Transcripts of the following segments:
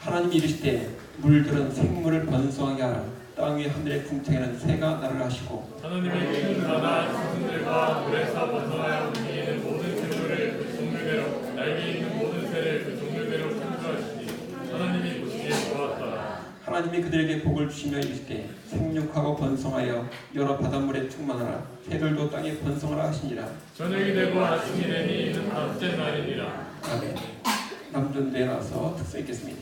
하나님이 이르시되 물들은 생물을 번성하게 하라. 땅 위 하늘의 궁창에는 새가 나를 하시고 하나님이 큰 바다 짐승들과 물에서 번성하여 움직이는 모든 생물을 그 종류대로 날개 있는 모든 새를 그 종류대로 창조하시니 하나님이 보시기에 좋았더라. 하나님이 그들에게 복을 주시며 이르시되 생육하고 번성하여 여러 바닷물에 충만하라. 새들도 땅에 번성하라 하시니라. 저녁이 되고 아침이 되니 이는 다섯째 날이니라. 아멘. 남존대에 나와서 특서 있겠습니다.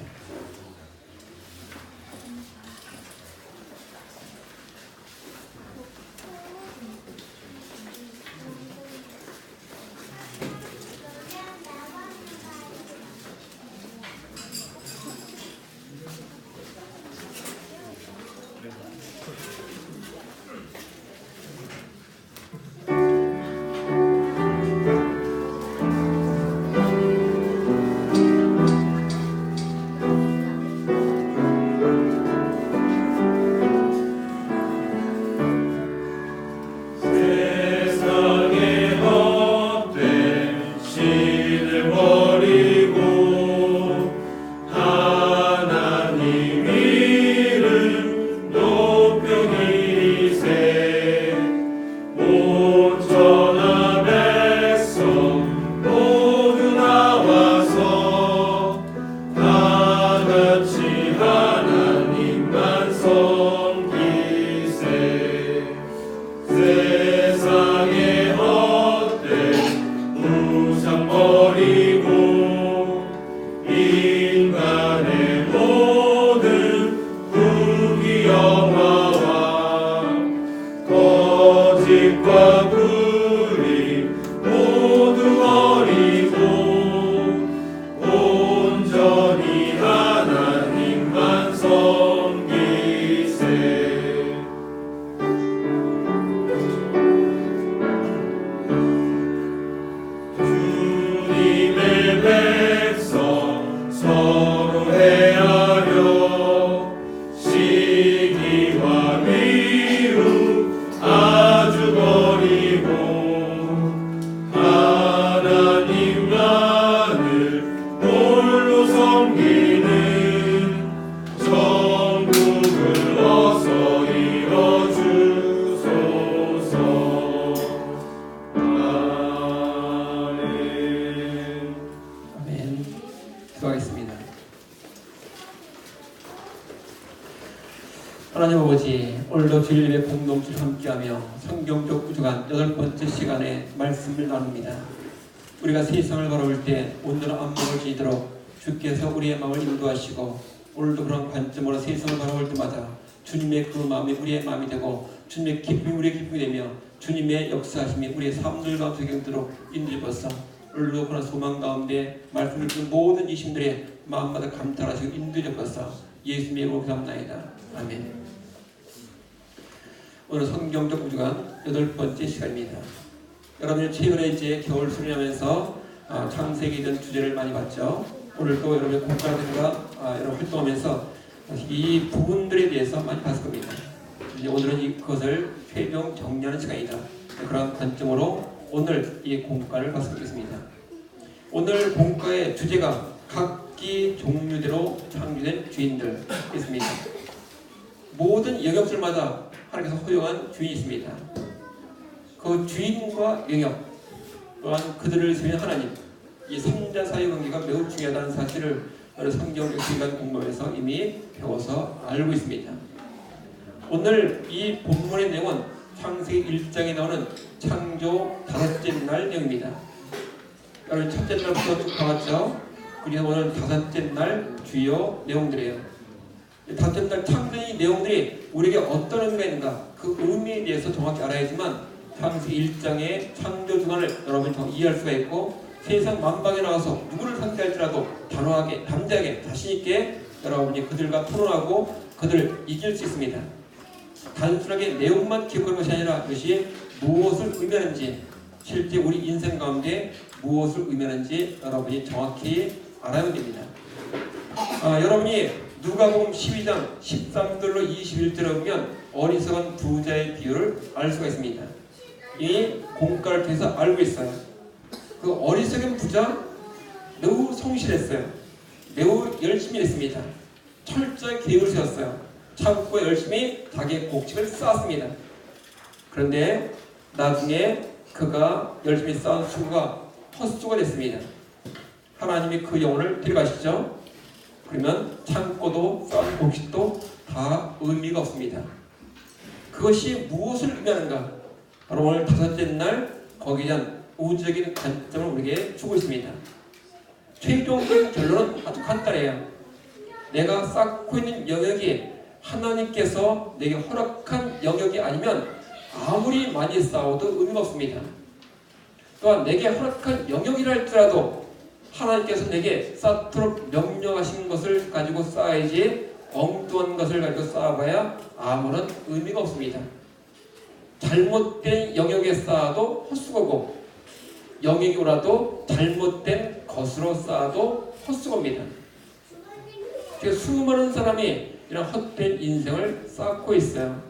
하나님 아버지, 오늘도 주일 예배 공동체를 함께하며 성경적 우주관 8번째 시간에 말씀을 나눕니다. 우리가 세상을 바라볼 때 온전한 안목을 지니도록 주께서 우리의 마음을 인도하시고 오늘도 그런 관점으로 세상을 바라볼 때마다 주님의 그 마음이 우리의 마음이 되고 주님의 기쁨이 우리의 기쁨이 되며 주님의 역사하심이 우리의 삶들과 적용되도록 인도해주소서. 오늘도 그런 소망 가운데 말씀을 듣는 모든 이심들의 마음마다 감탄하시고 인도해주소서. 예수님의 이름으로 기도합나이다. 아멘. 오늘 성경적 우주관 8번째 시간입니다. 여러분이 최근에 이제 겨울 수련하면서 창세기든 주제를 많이 봤죠. 오늘도 여러분의 공부라든가 여러 활동하면서 이 부분들에 대해서 많이 봤을 겁니다. 이제 오늘은 그것을 최종 정리하는 시간이다. 그런 관점으로 오늘 이 공과를 봤습니다. 오늘 공과의 주제가 각기 종류대로 창조된 주인들 있습니다. 모든 영역들마다 하나님께서 허용한 주인이 있습니다. 그 주인과 영역 또한 그들을 세운 하나님, 이 3자 사이 관계가 매우 중요하다는 사실을 성경적 시간 공부에서 이미 배워서 알고 있습니다. 오늘 이 본문의 내용은 창세기 1장에 나오는 창조 5째 날 내용입니다. 여러분 첫째 날부터 쭉 봐왔죠? 그래서 오늘 5째 날 주요 내용들이에요. 5째 날 창조의 내용들이 우리에게 어떤 의미가 있는가 그 의미에 대해서 정확히 알아야지만 창세기 1장의 창조 주관을 여러분이 더 이해할 수가 있고 세상 만방에 나와서 누구를 상대할지라도 단호하게 담대하게 자신있게 여러분이 그들과 토론하고 그들을 이길 수 있습니다. 단순하게 내용만 기억하는 것이 아니라 그것이 무엇을 의미하는지 실제 우리 인생 가운데 무엇을 의미하는지 여러분이 정확히 알아야 됩니다. 여러분이 누가복음 12장 13절로 21절에 보면 어리석은 부자의 비유를 알 수가 있습니다. 이 공과를 통해서 알고 있어요. 그 어리석은 부자 매우 성실했어요. 매우 열심히 했습니다. 철저히 계획을 세웠어요. 참고 열심히 자기의 곡식을 쌓았습니다. 그런데 나중에 그가 열심히 쌓은 수고가 헛수고가 됐습니다. 하나님이 그 영혼을 데려가시죠. 그러면 참고도 쌓은 곡식도 다 의미가 없습니다. 그것이 무엇을 의미하는가? 바로 오늘 다섯째 날 거기에 대한 우주적인 관점을 우리에게 주고 있습니다. 최종적인 결론은 아주 간단해요. 내가 쌓고 있는 영역이 하나님께서 내게 허락한 영역이 아니면 아무리 많이 쌓아도 의미가 없습니다. 또한 내게 허락한 영역이라 할지라도 하나님께서 내게 쌓도록 명령하신 것을 가지고 쌓아야지 엉뚱한 것을 가지고 쌓아봐야 아무런 의미가 없습니다. 잘못된 영역에 쌓아도 헛수고고 영역이 오라도 잘못된 것으로 쌓아도 헛수고입니다. 수많은 사람이 이런 헛된 인생을 쌓고 있어요.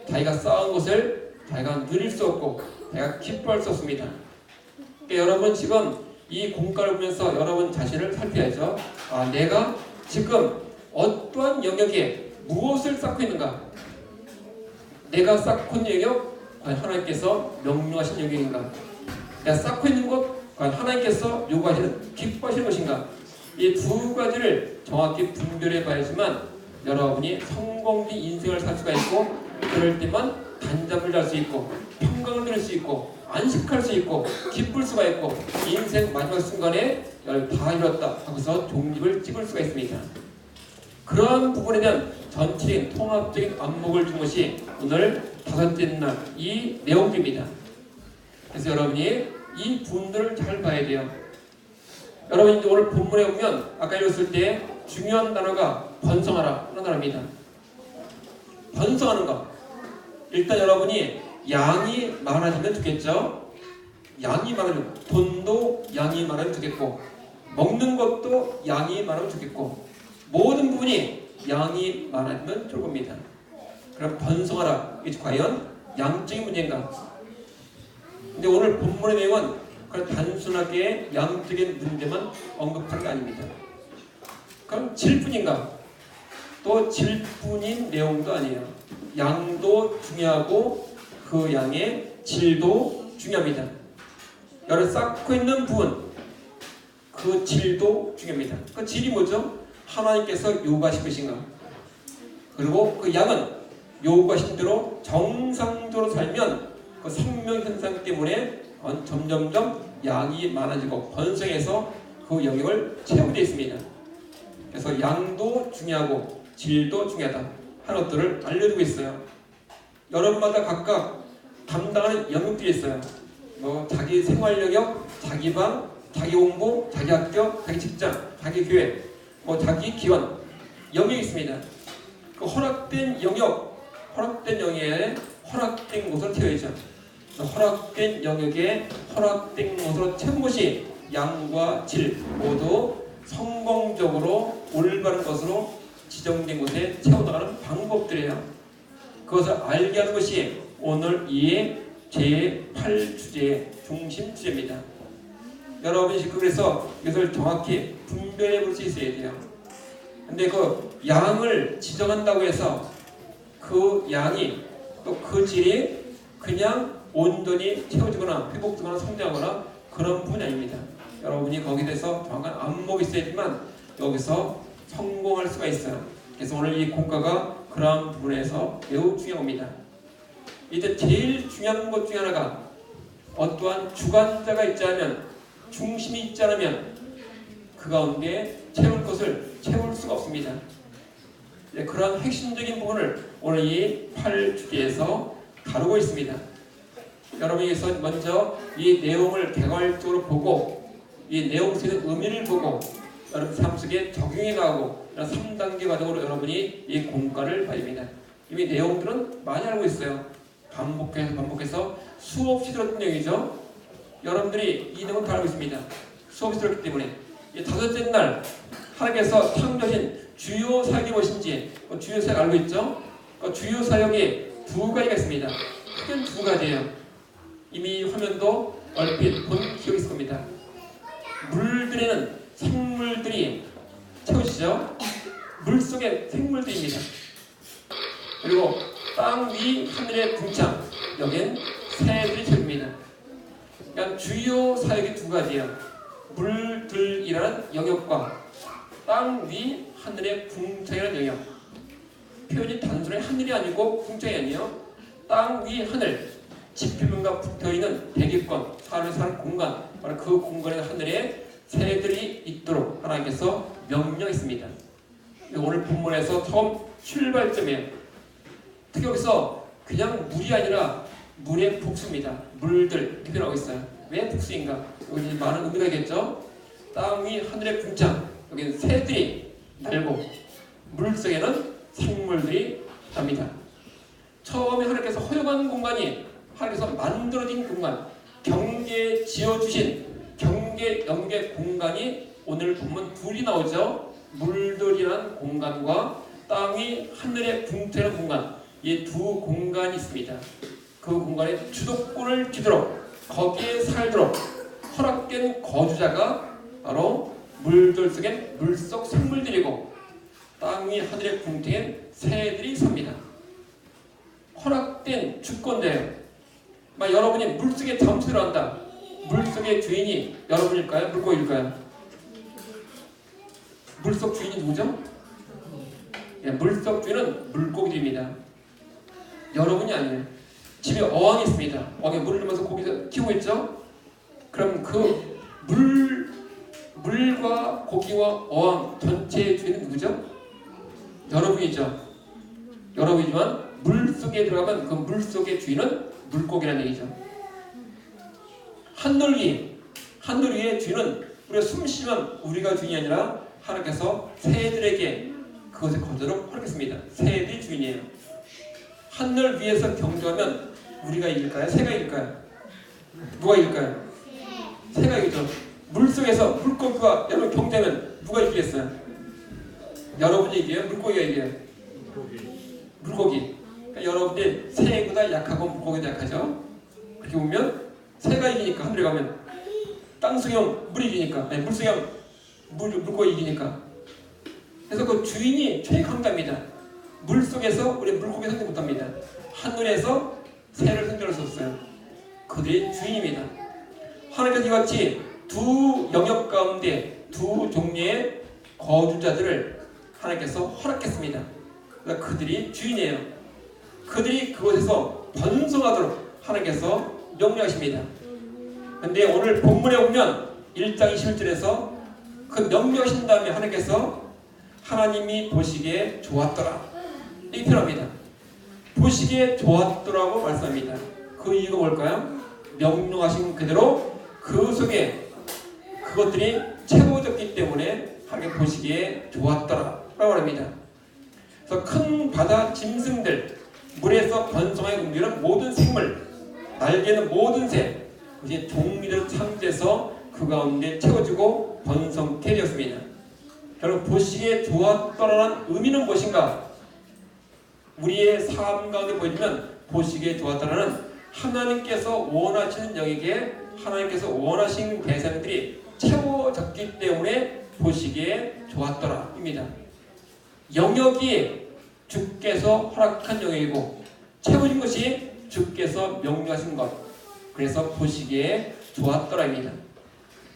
자기가 쌓은 것을 자기가 누릴 수 없고 자기가 기뻐할 수 없습니다. 그러니까 여러분 지금 이 공과를 보면서 여러분 자신을 살펴야죠. 내가 지금 어떠한 영역에 무엇을 쌓고 있는가? 내가 쌓고 있는 영역, 하나님께서 명령하신 영역인가? 내가 쌓고 있는 것, 하나님께서 요구하시는 기뻐하시는 것인가? 이 두 가지를 정확히 분별해 봐야지만 여러분이 성공적인 인생을 살 수가 있고, 그럴 때만 단잠을 잘 수 있고 평강을 누릴 수 있고 안식할 수 있고 기쁠 수가 있고 인생 마지막 순간에 다 이뤘다 하고서 종립을 찍을 수가 있습니다. 그러한 부분에 대한 전체적인 통합적인 안목을 준 것이 오늘 다섯째 날 이 내용입니다. 그래서 여러분이 이 부분들을 잘 봐야 돼요. 여러분 이제 오늘 본문에 보면 아까 읽었을 때 중요한 단어가 번성하라 그런 단어입니다. 번성하는 것. 일단 여러분이 양이 많아지면 좋겠죠. 양이 많아지면 돈도 양이 많아지면 좋겠고 먹는 것도 양이 많으면 좋겠고 모든 부분이 양이 많아지면 좋을 겁니다. 그럼 번성하라. 이게 과연 양적인 문제인가? 근데 오늘 본문의 내용은 그런 단순하게 양적인 문제만 언급하는 게 아닙니다. 그럼 질뿐인가? 또 질뿐인 내용도 아니에요. 양도 중요하고 그 양의 질도 중요합니다. 여러분 쌓고 있는 부분 그 질도 중요합니다. 그 질이 뭐죠? 하나님께서 요구하신 것인가? 그리고 그 양은 요구하신 대로 정상적으로 살면 그 생명 현상 때문에 점점점 양이 많아지고 번성해서 그 영역을 채우게 있습니다. 그래서 양도 중요하고 질도 중요하다 하는 것들을 알려주고 있어요. 여러분마다 각각 담당하는 영역들이 있어요. 뭐 자기 생활 영역, 자기 방, 자기 공부, 자기 학교, 자기 직장, 자기 교회, 뭐 자기 기원 영역이 있습니다. 그 허락된 영역에 허락된 곳을 채워야죠. 허락된 영역에 허락된 곳으로 채운 것이 양과 질 모두 성공적으로 올바른 것으로 지정된 곳에 채워나가는 방법들이에요. 그것을 알게 하는 것이 오늘 이 제8주제의 중심 주제입니다. 여러분이 그래서 이것을 정확히 분별해 볼 수 있어야 돼요. 근데 그 양을 지정한다고 해서 그 양이 또 그 질이 그냥 온전히 채워지거나 회복되거나 성장하거나 그런 부분이 아닙니다. 여러분이 거기에 대해서 정확한 안목이 있어야지만 여기서 성공할 수가 있어요. 그래서 오늘 이 공과가 그러한 부분에서 매우 중요합니다. 이제 제일 중요한 것 중에 하나가 어떠한 주관자가 있지 않으면 중심이 있지 않으면 그 가운데 채울 것을 채울 수가 없습니다. 그러한 핵심적인 부분을 오늘 이 8주기에서 다루고 있습니다. 여러분께서 먼저 이 내용을 개괄적으로 보고 이 내용 속의 의미를 보고 여러분 삶 속에 적용해 나가고 3단계 과정으로 여러분이 이 공과를 봐야 됩니다. 이미 내용들은 많이 알고 있어요. 반복해서 수없이 들었던 내용이죠. 여러분들이 이 내용을 다 알고 있습니다. 수없이 들었기 때문에 이 다섯째 날 하나님께서 창조하신 주요 사역이 무엇인지 주요 사역 알고 있죠? 그 주요 사역이 두 가지가 있습니다. 크게는 두 가지예요. 이미 화면도 얼핏 본 기억이 있을 겁니다. 물들에는 생물들이 채우시죠? 물속의 생물들입니다. 그리고 땅 위 하늘의 궁창, 여긴 새들이 채웁니다. 그러니까 주요 사역이 두 가지예요. 물들이라는 영역과 땅 위 하늘의 궁창이라는 영역. 표현이 단순히 하늘이 아니고 궁창이 아니에요. 땅 위 하늘, 지표면과 붙어있는 대기권, 사람이 사는 공간, 바로 그 공간에 하늘에 새들이 있도록 하나님께서 명령했습니다. 오늘 본문에서 처음 출발점이에요. 특히 여기서 그냥 물이 아니라 물의 복수입니다. 물들 이렇게 표현하고 있어요. 왜 복수인가? 여기 많은 의미가 있겠죠. 땅 위 하늘의 궁창, 여기는 새들이 날고 물속에는 생물들이 납니다. 처음에 하나님께서 허용한 공간이 하나님께서 만들어진 공간, 경계에 지어주신 경계, 영계 공간이 오늘 보면 둘이 나오죠. 물들이라는 공간과 땅이 하늘의 궁창이라는 공간, 이 두 공간이 있습니다. 그 공간에 주도권을 쥐도록 거기에 살도록 허락된 거주자가 바로 물들 속엔 물속 생물들이고 땅 위 하늘의 궁창엔 새들이 삽니다. 허락된 주권자예요. 여러분이 물속에 잠수 들어간다. 물속의 주인이 여러분일까요? 물고기일까요? 물속 주인이 누구죠? 예, 물속 주인은 물고기들입니다. 여러분이 아니에요. 집에 어항이 있습니다. 어항에 물을 넣으면서 고기를 키우고 있죠? 그럼 그 물과 고기와 어항 전체의 주인은 누구죠? 여러분이죠. 여러분이지만 물속에 들어가면 그 물속의 주인은 물고기라는 얘기죠. 하늘 위의 주인은 우리가 숨쉬면 우리가 주인이 아니라 하나님께서 새들에게 그것을 거두도록 허락했습니다. 새들이 주인이에요. 하늘 위에서 경주하면 우리가 이길까요? 새가 이길까요? 누가 이길까요? 새가 이기죠. 물속에서 물고기와 여러분 경주하면 누가 이기겠어요? 여러분이 이겨요? 물고기가 이겨요? 물고기. 그러니까 여러분들 새보다 약하고 물고기도 약하죠. 그렇게 보면 새가 이기니까 하늘에 가면 땅속에 물이 이기니까 아니 물속에 물고기 이기니까. 그래서 그 주인이 최강자입니다. 물속에서 우리 물고기 상대 못합니다. 하늘에서 새를 상대할 수 없어요. 그들이 주인입니다. 하나님께서 이같이 두 영역 가운데 두 종류의 거주자들을 하나님께서 허락했습니다. 그러니까 그들이 주인이에요. 그들이 그곳에서 번성하도록 하나님께서 명령하십니다. 그런데 오늘 본문에 보면 1장 21절에서 그 명령하신 다음에 하나님께서 하나님이 보시기에 좋았더라 이렇게 표현합니다. 보시기에 좋았더라고 말씀합니다. 그 이유가 뭘까요? 명령하신 그대로 그 속에 그것들이 채워졌기 때문에 하나님 보시기에 좋았더라 라고 말합니다. 그래서 큰 바다 짐승들, 물에서 번성하여 움직이는 모든 생물, 날개는 모든 새, 그것이 종류를 창조해서 그 가운데 채워지고 번성케 되었습니다. 결국 보시기에 좋았더라는 의미는 무엇인가? 우리의 삶 가운데 보여주면 보시기에 좋았더라는 하나님께서 원하시는 영역에 하나님께서 원하신 대상들이 채워졌기 때문에 보시기에 좋았더라 입니다. 영역이 주께서 허락한 영역이고 채워진 것이 주께서 명령하신 것, 그래서 보시기에 좋았더라입니다.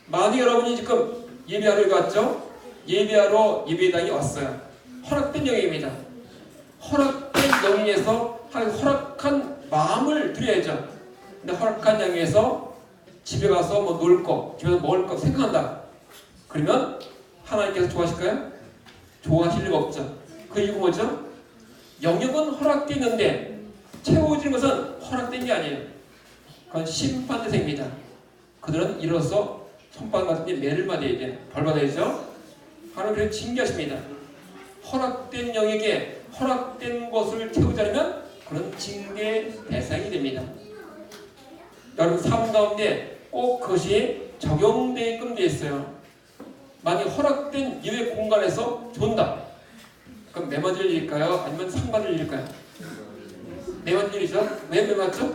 만약 여러분이 지금 예배하러 갔죠? 예배하러 예배당에 왔어요. 허락된 영역입니다. 허락된 영역에서 허락한 마음을 드려야죠. 근데 허락한 영역에서 집에 가서 뭐 놀 거, 집에서 먹을 거 생각한다. 그러면 하나님께서 좋아하실까요? 좋아하실 리가 없죠. 그 이유가 뭐죠? 영역은 허락되어 있는데 채워지는 것은 허락된 게 아니에요. 그건 심판 대상입니다. 그들은 이로써 손바닥 같은 데 매를 맞아야 돼요. 벌 받아야죠. 하나님 그래서 징계하십니다. 허락된 영역에 허락된 것을 채우지 않으면 그런 징계 대상이 됩니다. 여러분 삶 가운데 꼭 그것이 적용되게끔 되어 있어요. 만약 허락된 예외 공간에서 존다. 그럼 매 맞을 일일까요? 아니면 상 받을 일일까요? 매 맞을 일이죠. 왜 매 맞죠?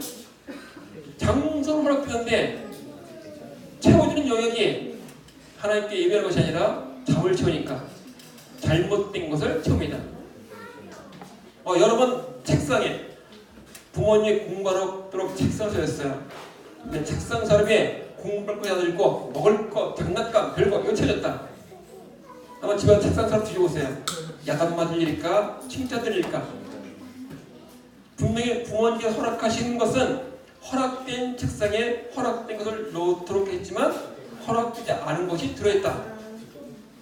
장소를 허락되는데 채워지는 영역이 하나님께 예배하는 것이 아니라 잠을 채우니까 잘못된 것을 채웁니다. 여러분 책상에 부모님이 공부하도록 책상을 차렸어요. 근데 책상 사람에 공부할 거 하나 있고 먹을 거, 장난감, 별거 이거 채워졌다. 한번 집에 책상 사람 뒤져보세요. 야단 맞을 일일까? 칭찬 일일까? 분명히 부모님께서 허락하시는 것은 허락된 책상에 허락된 것을 놓도록 했지만 허락되지 않은 것이 들어있다.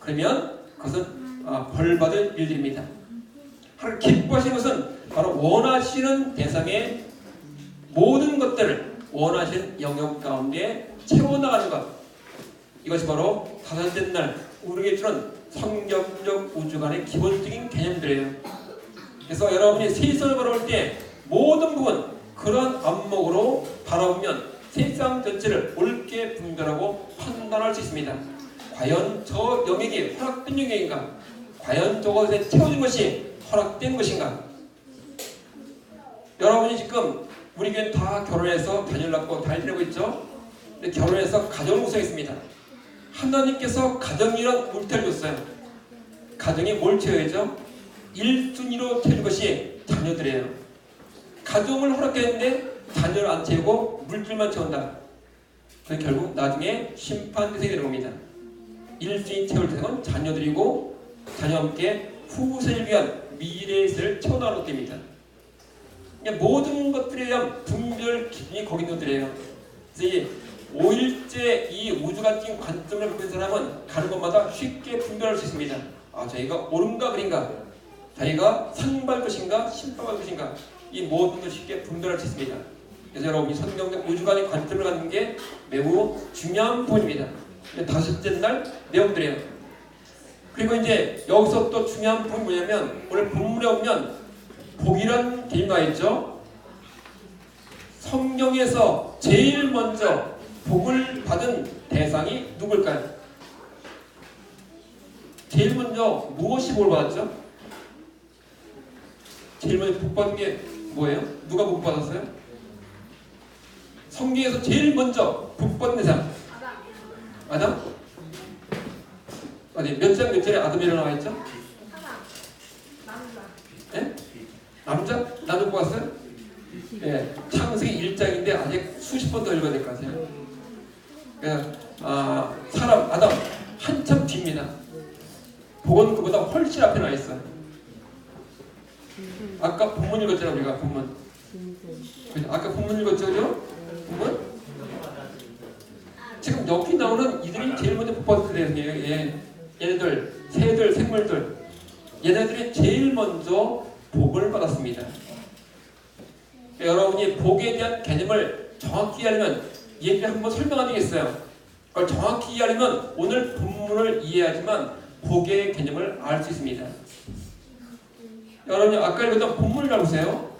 그러면 그것은 벌받을 일들입니다. 하나님 기뻐하시는 것은 바로 원하시는 대상의 모든 것들을 원하시는 영역 가운데 채워나가는 것. 이것이 바로 다섯째 날 우리에게 주는 성경적 우주관의 기본적인 개념들이에요. 그래서 여러분이 세상을 바라볼 때 모든 부분 그런 안목으로 바라보면 세상 전체를 옳게 분별하고 판단할 수 있습니다. 과연 저 영역이 허락된 영역인가? 과연 저것에 채워진 것이 허락된 것인가? 여러분이 지금 우리 교회는 다 결혼해서 자녀를 낳고 다 지내고 있죠? 근데 결혼해서 가정을 구성했습니다. 하나님께서 가정이란 물태를 줬어요. 가정이 뭘 채워야죠? 1순위로 채울 것이 자녀들이에요. 가정을 허락했는데 자녀를 안 채우고 물질만 채운다. 그럼 결국 나중에 심판 대상이 되는 겁니다. 1순위 채울 대상은 자녀들이고 자녀와 함께 후세를 위한 미래의 것을 채워나가는 것입니다. 모든 것들에 대한 분별 기준이 거기 있는 것들이에요. 그래서 이 5일째 이 우주관적인 관점을 갖고 있는 사람은 가는 곳마다 쉽게 분별할 수 있습니다. 자기가 옳은가 그린가, 자기가 상받을 것인가 심판받을 것인가, 이 모든 것을 쉽게 분별할 수 있습니다. 그래서 여러분 이 성경적 우주관의 관점을 갖는 게 매우 중요한 부분입니다. 다섯째 날 내용들이에요. 그리고 이제 여기서 또 중요한 부분이 뭐냐면 오늘 본문에 보면 복이란 개념이 나와 있죠. 성경에서 제일 먼저 복을 받은 대상이 누굴까요? 제일 먼저 무엇이 복을 받았죠? 제일 먼저 복 받은 게 뭐예요? 누가 복 받았어요? 성경에서 제일 먼저 복 받은 대상 아담? 몇 장 몇 절에 아담이라고 나와 있죠? 예? 남자? 남자 뽑았어요? 예, 창세기 1장인데 아직 수십 번 더 읽어야 될 것 같아요. 사람, 아담 한참 뒤입니다. 복은 그보다 훨씬 앞에 나와 있어요. 아까 본문 읽었잖아요, 우리가 본문. 아까 본문 읽었죠, 그죠? 본문? 지금 여기 나오는 이들이 제일 먼저 복 받은 대상이에요. 예. 얘네들, 새들, 생물들, 얘네들이 제일 먼저 복을 받았습니다. 여러분이 복에 대한 개념을 정확히 이해하려면 얘기를 한번 설명해야 되겠어요. 그걸 정확히 이해하려면 오늘 본문을 이해하지만 복의 개념을 알 수 있습니다. 여러분이 아까 읽었던 본문을 보세요.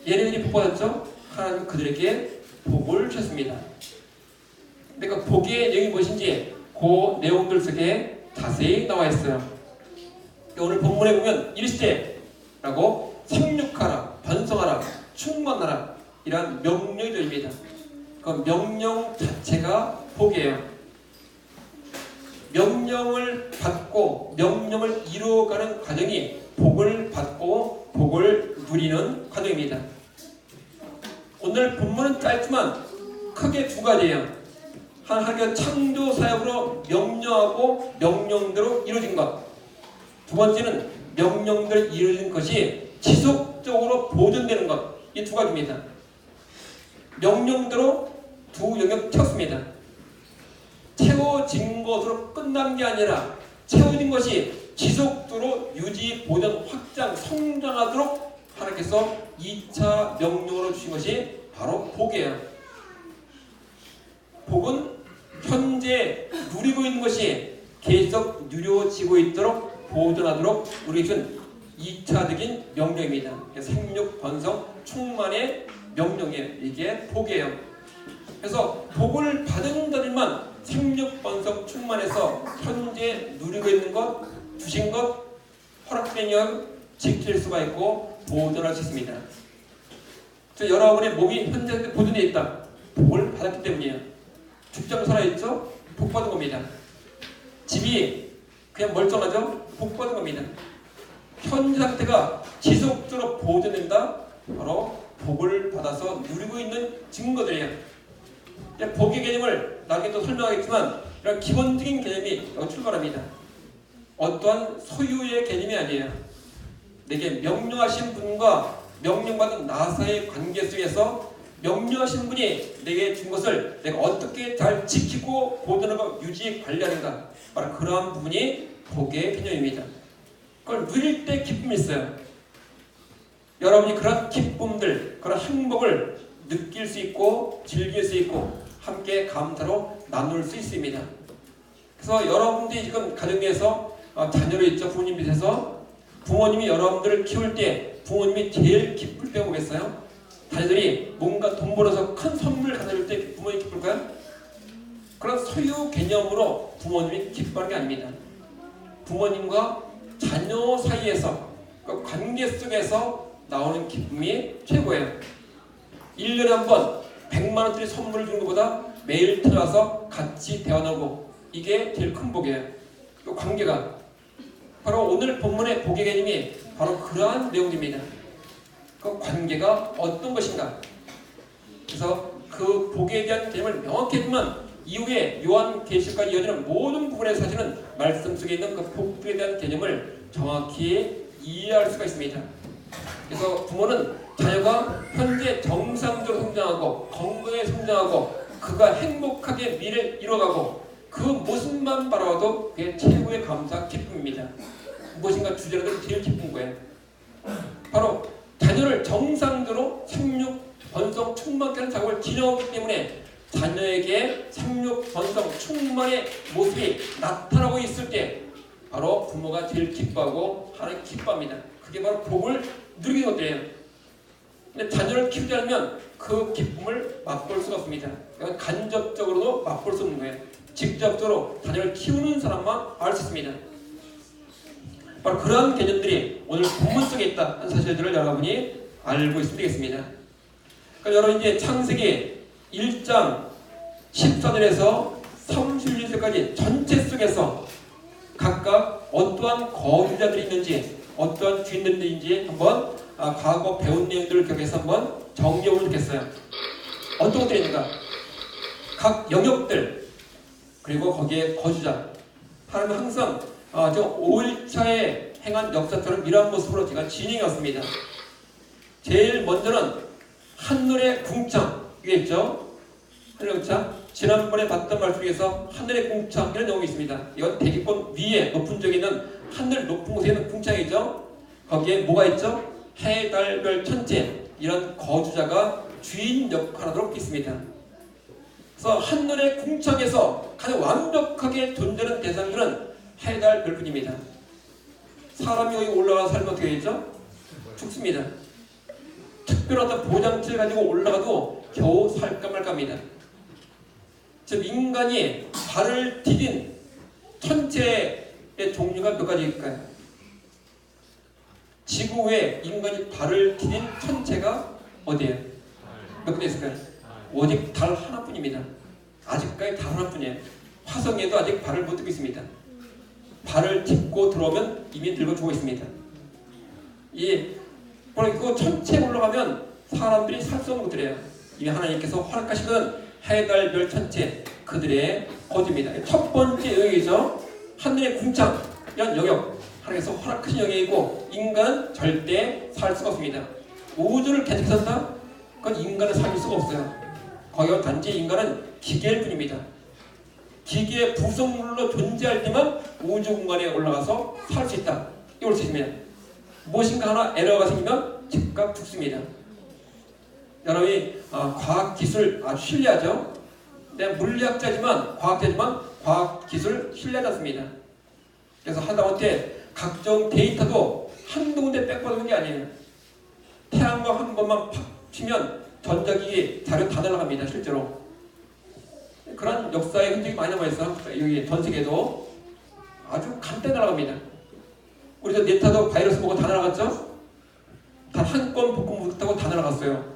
얘네들이 복 받았죠? 하나님 그들에게 복을 주셨습니다. 그러니까 복의 내용이 무엇인지 그 내용들 속에 자세히 나와 있어요. 오늘 본문에 보면 이르시되라고 생육하라, 번성하라, 충만하라 이란 명령이 들립니다. 그 명령 자체가 복이에요. 명령을 받고 명령을 이루어가는 과정이 복을 받고 복을 누리는 과정입니다. 오늘 본문은 짧지만 크게 두 가지예요. 하나님의 창조 사역으로 명령하고 명령대로 이루어진 것. 두 번째는 명령대로 이루어진 것이 지속적으로 보존되는 것. 이 두 가지입니다. 명령대로 두 영역 채웠습니다. 채워진 것으로 끝난 게 아니라 채워진 것이 지속적으로 유지, 보존, 확장, 성장하도록 하나님께서 2차 명령으로 주신 것이 바로 복이에요. 복은 현재 누리고 있는 것이 계속 누려지고 있도록 보존하도록 우리에게 준 2차적인 명령입니다. 생육, 번성, 충만의 명령이에요. 이게 복이에요. 그래서 복을 받은 자들만 생육, 번성, 충만해서 현재 누리고 있는 것, 주신 것, 허락된 영 지킬 수가 있고 보존할 수 있습니다. 여러분의 몸이 현재 보존되어 있다. 복을 받았기 때문이에요. 죽지 않고 살아있죠? 복 받은 겁니다. 집이 그냥 멀쩡하죠? 복 받은 겁니다. 현재 상태가 지속적으로 보존된다. 바로 복을 받아서 누리고 있는 증거들이에요. 복의 개념을 나중에 또 설명하겠지만 이런 기본적인 개념이 여기 출발합니다. 어떠한 소유의 개념이 아니에요. 내게 명령하신 분과 명령받은 나 사이의 관계 속에서 명령하신 분이 내게 준 것을 내가 어떻게 잘 지키고 보존하고 유지 관리하는가, 바로 그러한 부분이 복의 개념입니다. 그걸 누릴 때 기쁨이 있어요. 여러분이 그런 기쁨들, 그런 행복을 느낄 수 있고 즐길 수 있고 함께 감사로 나눌 수 있습니다. 그래서 여러분들이 지금 가정 내에서 자녀로 있죠. 부모님 밑에서 부모님이 여러분들을 키울 때 부모님이 제일 기쁠 때가 뭐겠어요? 자녀들이 뭔가 돈 벌어서 큰 선물 가져올 때 부모님이 기쁠까요? 그런 소유 개념으로 부모님이 기뻐하는 게 아닙니다. 부모님과 자녀 사이에서 그 관계 속에서 나오는 기쁨이 최고예요. 1년에 한 번 100만 원짜리 선물을 주는 것보다 매일 찾아와서 같이 대화 나누고, 이게 제일 큰 복이에요. 그 관계가 바로 오늘 본문의 복의 개념이 바로 그러한 내용입니다. 그 관계가 어떤 것인가. 그래서 그 복에 대한 개념을 명확히 했지만 이후에 요한계시록까지 이어지는 모든 부분의 사실은 말씀 속에 있는 그 복에 대한 개념을 정확히 이해할 수가 있습니다. 그래서 부모는 자녀가 현재 정상적으로 성장하고 건강하게 성장하고 그가 행복하게 미래를 이뤄가고 그 모습만 바라봐도 그게 최고의 감사 기쁨입니다. 무엇인가 주제라도 제일 기쁜 거예요. 바로 자녀를 정상적으로 생육, 번성, 충만케 하는 작업을 진행하기 때문에 자녀에게 생육, 번성, 충만의 모습이 나타나고 있을 때 바로 부모가 제일 기뻐하고 하나님 기뻐합니다. 그게 바로 복을 누리는 것들이에요. 근데 자녀를 키우지 않으면 그 기쁨을 맛볼 수가 없습니다. 이건 간접적으로도 맛볼 수 없는 거예요. 직접적으로 자녀를 키우는 사람만 알 수 있습니다. 바로 그러한 개념들이 오늘 본문 속에 있다는 사실들을 여러분이 알고 있으면 되겠습니다. 그러니까 여러분 이제 창세기 1장 14절에서 31절까지 전체 속에서 각각 어떠한 거주자들이 있는지, 어떠한 주인들인지 한번 과거 배운 내용들을 기억해서 한번 정리해보면 좋겠어요. 어떤 것들이 있는가? 각 영역들, 그리고 거기에 거주자. 하나님은 항상 저 5일차에 행한 역사처럼 이러한 모습으로 제가 진행했습니다. 제일 먼저는 하늘의 궁창, 이게 있죠? 하늘의 궁창. 지난번에 봤던 말씀 중에서 하늘의 궁창, 이런 내용이 있습니다. 이건 대기권 위에 높은 쪽에 있는 하늘 높은 곳에 있는 궁창이죠. 거기에 뭐가 있죠? 해, 달, 별, 천체, 이런 거주자가 주인 역할하도록 있습니다. 그래서 하늘의 궁창에서 가장 완벽하게 존재하는 대상들은 해, 달, 별뿐입니다. 사람이 여기 올라가서 살면 어떻게 되죠? 죽습니다. 특별한 어떤 보장치를 가지고 올라가도 겨우 살까 말까입니다. 즉 인간이 발을 디딘 천체의 종류가 몇 가지일까요? 지구에 인간이 발을 디딘 천체가 어디예요? 몇 군데 있을까요? 오직 달 하나뿐입니다. 아직까지 달 하나뿐이에요. 화성에도 아직 발을 못 딛고 있습니다. 발을 딛고 들어오면 이미 늙어 죽어 있습니다. 바로 그 천체에 올라가면 사람들이 살 수 없는 것들이에요. 이미 하나님께서 허락하시는 해, 달, 별, 천체, 그들의 거주입니다. 첫 번째 영역이죠. 하늘의 궁창, 이런 영역, 하나님께서 허락하신 영역이고 인간은 절대 살 수가 없습니다. 우주를 개척한다? 그건 인간은 살 수가 없어요. 거기가 단지 인간은 기계일 뿐입니다. 기계의 부속물로 존재할 때만 우주 공간에 올라가서 살 수 있다. 이걸 수 있습니다. 무엇인가 하나 에러가 생기면 즉각 죽습니다. 여러분이 과학기술 신뢰하죠? 내가 물리학자지만 과학자지만 과학기술 신뢰하지 않습니다. 그래서 하다못해 각종 데이터도 한두 군데 빽받는 게 아니에요. 태양광 한 번만 팍 치면 전자기기 자료 다 날아갑니다. 실제로. 그런 역사의 흔적이 많이 남아있어요. 여기 전 세계도 아주 간단히 날아갑니다. 우리 저 네타도 바이러스 보고 다 날아갔죠? 단 한 건 복구 못하고 다 날아갔어요.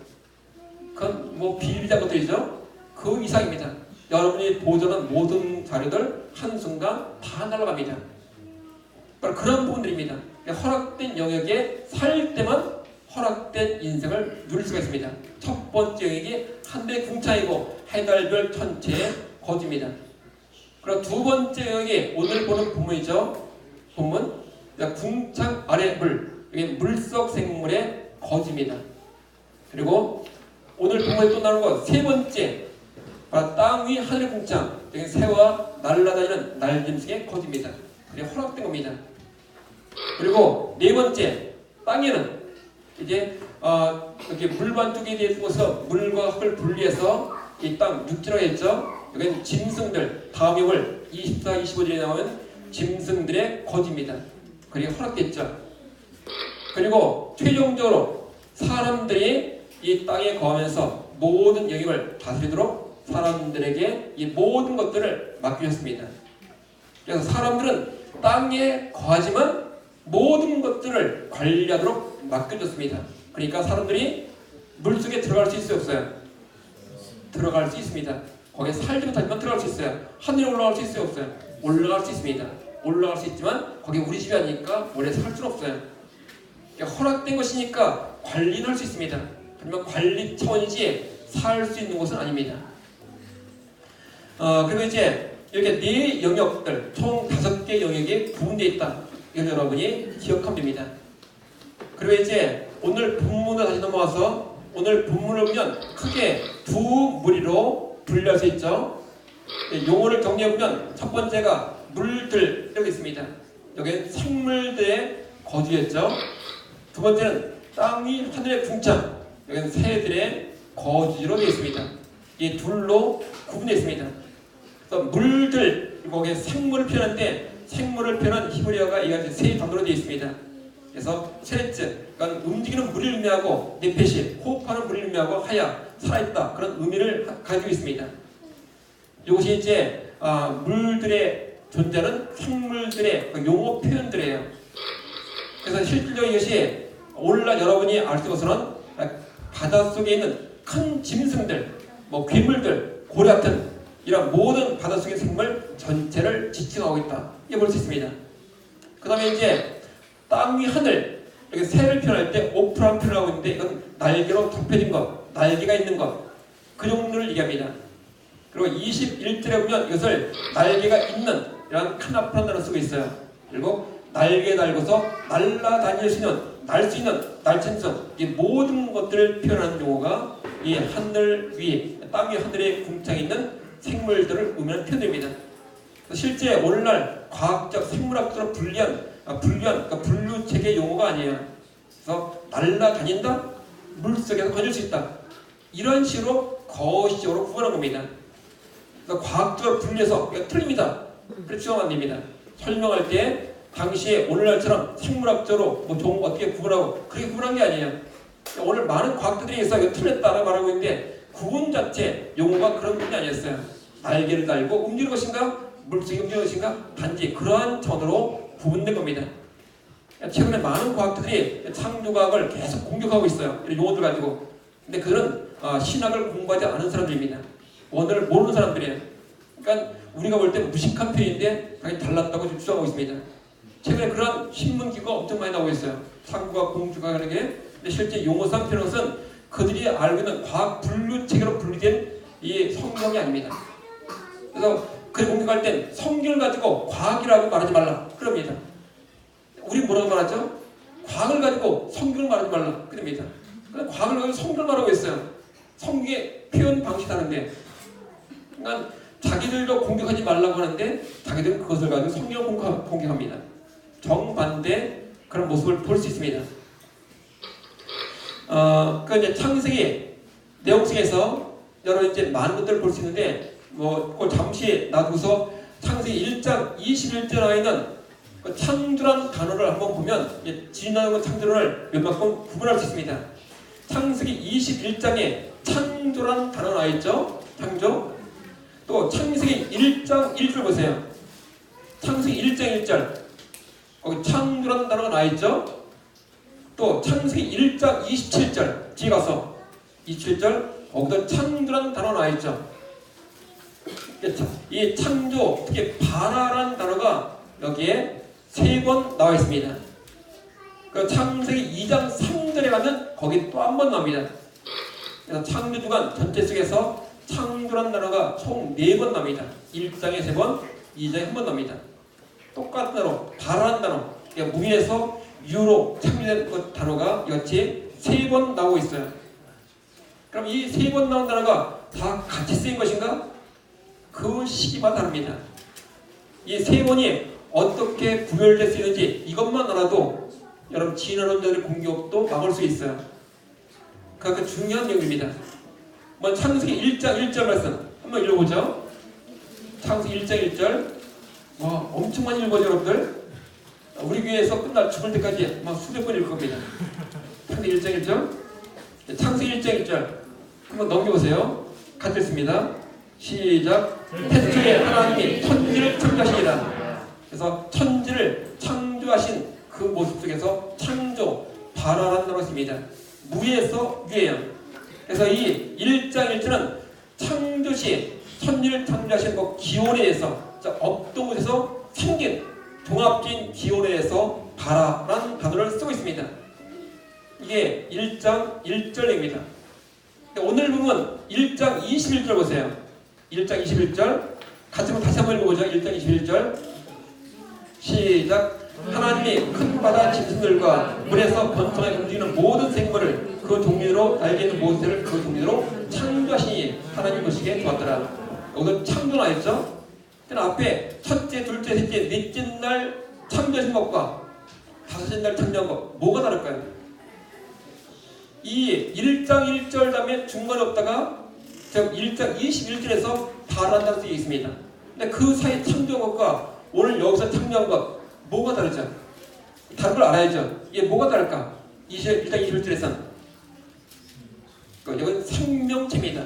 그건 뭐 비일비재한 것들이죠. 그 이상입니다. 여러분이 보존한 모든 자료들 한순간 다 날아갑니다. 바로 그런 부분들입니다. 허락된 영역에 살 때만 허락된 인생을 누릴 수가 있습니다. 첫 번째 영역이 하늘의 궁창이고 해달별 천체의 거주입니다. 그리고 두 번째 영역이 오늘 보는 본문이죠. 본문 궁창 아래 물, 이게 물속 생물의 거주입니다. 그리고 오늘 본문에 또 나오는 것 세 번째, 바로 땅 위 하늘의 궁창, 여기 새와 날아다니는 날짐승의 거주입니다. 그게 허락된 겁니다. 그리고 네 번째, 땅에는 이제 이렇게 물반죽이 되어서 물과 흙을 분리해서 이 땅 육지라고 했죠. 여기는 짐승들, 다음 역을 24, 25절에 나오면 짐승들의 거주입니다. 그게 허락됐죠. 그리고 최종적으로 사람들이 이 땅에 거하면서 모든 영역을 다스리도록 사람들에게 이 모든 것들을 맡기셨습니다. 그래서 사람들은 땅에 거하지만 모든 것들을 관리하도록 맡겨줬습니다. 그러니까 사람들이 물속에 들어갈 수 있어요, 없어요? 들어갈 수 있습니다. 거기에 살지 못하지만 들어갈 수 있어요. 하늘에 올라갈 수 있어요, 없어요? 올라갈 수 있습니다. 올라갈 수 있지만 거기 우리 집이 아니니까 원래 살 수는 없어요. 그러니까 허락된 것이니까 관리는 할 수 있습니다. 하지만 관리 차원이지 살 수 있는 곳은 아닙니다. 그리고 이제 이렇게 네 영역들, 총 5개 영역이 구분되어 있다. 이건 여러분이 기억하면 됩니다. 그리고 이제 오늘 본문으로 다시 넘어와서 오늘 본문을 보면 크게 두 무리로 분류할 수 있죠. 용어를 정리해보면 첫 번째가 물들 이렇게 있습니다. 여기는 생물들의 거주였죠. 두 번째는 땅 위 하늘의 궁창, 여기는 새들의 거주지로 되어 있습니다. 이 둘로 구분되어 있습니다. 그래서 물들, 거기에 생물을 표현하는데 생물을 표현한 히브리어가 이같이 세 단어로 되어 있습니다. 그래서 세레츠, 그러니까 움직이는 물을 의미하고 네페시, 호흡하는 물을 의미하고 하야, 살아있다, 그런 의미를 가지고 있습니다. 이것이 이제 물들의 존재는 생물들의 용어 표현들이에요. 그래서 실질적으로 이것이 오늘날 여러분이 알 수 있는 것은 바닷속에 있는 큰 짐승들, 뭐 괴물들, 고래 같은 이런 모든 바닷속의 생물 전체를 지칭하고 있다. 이게 볼 수 있습니다. 그 다음에 이제 땅 위 하늘, 여기 새를 표현할 때 오프란 표현을 하고 있는데 이건 날개로 덮여진 것, 날개가 있는 것, 그 종류를 얘기합니다. 그리고 21절에 보면 이것을 날개가 있는 이런 카나프란 단어를 쓰고 있어요. 그리고 날개 달고서 날아다닐 수 있는, 날 수 있는 날짐승, 이 모든 것들을 표현하는 용어가 이 하늘 위, 땅 위 하늘에 궁창에 있는 생물들을 의미하는 표현입니다. 실제 오늘날 과학적 생물학적으로 그러니까 분류 체계 용어가 아니에요. 그래서 날아다닌다, 물속에서 거닐 수 있다, 이런 식으로 거시적으로 구분한 겁니다. 그러니까 과학적으로 분류해서 틀립니다. 그렇게 주장은 안 됩니다. 설명할 때 당시에 오늘날처럼 생물학적으로 뭐 좋은 거 어떻게 구분하고 그렇게 구분한 게 아니에요. 오늘 많은 과학자들이 있어 이거 틀렸다라고 말하고 있는데 구분 자체 용어가 그런 구분이 아니었어요. 날개를 달고 움직이는 것인가, 물속에 움직이는 것인가, 단지 그러한 정도로 구분된 겁니다. 최근에 많은 과학자들이 창조과학을 계속 공격하고 있어요. 이런 용어들 가지고. 근데 그들은 신학을 공부하지 않은 사람들입니다. 원어를 모르는 사람들이에요. 그러니까 우리가 볼 때 무식한 표현인데 당연히 달랐다고 주장하고 있습니다. 최근에 그런 신문기가 엄청 많이 나오고 있어요. 창조과 공주가 하는 게. 근데 실제 용어상 표현한 것은 그들이 알고 있는 과학 분류 체계로 분류된 이 성경이 아닙니다. 그래서 그 공격할 땐 성경을 가지고 과학이라고 말하지 말라 그럽니다. 우리 뭐라고 말하죠? 과학을 가지고 성경을 말하지 말라 그럽니다. 그래서 과학을 가지고 성경을 말하고 있어요. 성경의 표현 방식이 다른데, 그러니까 자기들도 공격하지 말라고 하는데 자기들은 그것을 가지고 성경을 공격합니다. 정반대 그런 모습을 볼 수 있습니다. 그 이제 창세기 내용 속에서 여러 이제 많은 것들을 볼 수 있는데, 그걸 잠시 놔두고서 창세기 1장 21절 안에는 그 창조란 단어를 한번 보면 지나는 창조를 웬만큼 구분할 수 있습니다. 창세기 21장에 창조란 단어가 나와 있죠. 창조. 또 창세기 1장 1절 보세요. 창세기 1장 1절 거기 창조란 단어가 나와 있죠. 또 창세기 1장 27절 뒤에 가서 27절 거기도 창조란 단어가 나와 있죠. 이 창조, 특히 바라라는 단어가 여기에 세 번 나와 있습니다. 그 창세기 2장 3절에 가면 거기 또 한 번 나옵니다. 그래서 창조주간 전체 속에서 창조란 단어가 총 4번 나옵니다. 1장에 3번, 2장에 1번 나옵니다. 똑같은 단어, 바라는 단어, 그러니까 무에서 유로 창조된 그 단어가 이같이 3번 나오고 있어요. 그럼 이 3번 나온 단어가 다 같이 쓰인 것인가? 그 시기만 다릅니다. 이 3번이 어떻게 구별될 수 있는지 이것만 알아도 여러분 진화론자들의 공격도 막을 수 있어요. 그러니까 중요한 내용입니다. 먼저 창세기 1장 1절 말씀 한번 읽어보죠. 창세기 1장 1절. 와, 엄청 많이 읽어요 여러분들. 우리 교회에서 끝날 죽을 때까지 막 수백 번 읽을 겁니다. 창세기 1장 1절. 창세기 1장 1절 한번 넘겨보세요. 같이 읽습니다. 시작. 태초에 하나님이 천지를 창조하시니라. 그래서 천지를 창조하신 그 모습 속에서 창조, 발화라는 단어가 있습니다. 무에서 유예요. 그래서 이 1장 1절은 창조시 천지를 창조하신 그 기원에 대해서 없던 곳에서 생긴 종합적인 기원에 대해서 발화라는 단어를 쓰고 있습니다. 이게 1장 1절입니다. 오늘 보면 1장 21절 보세요. 1장 21절 같이 다시 한번 읽어보죠. 1장 21절 시작. 하나님이 큰 바다 짐승들과 물에서 번성하게 움직이는 모든 생물을 그 종류로 날개 있는 모든 새를 그 종류로 창조하시니 하나님 보시기에 좋았더라. 오늘 창조 나왔죠? 앞에 첫째, 둘째, 셋째, 넷째 날 창조하신 것과 다섯째 날 창조한 것 뭐가 다를까요? 이 1장 1절 다음에 중간에 없다가 1장 21절에서 발한다는 뜻이 있습니다. 근데 그 사이 창조한 것과 오늘 여기서 창조한 것 뭐가 다르죠? 다른 걸 알아야죠. 이게 뭐가 다를까? 1장 21절에서는 이건 생명체입니다.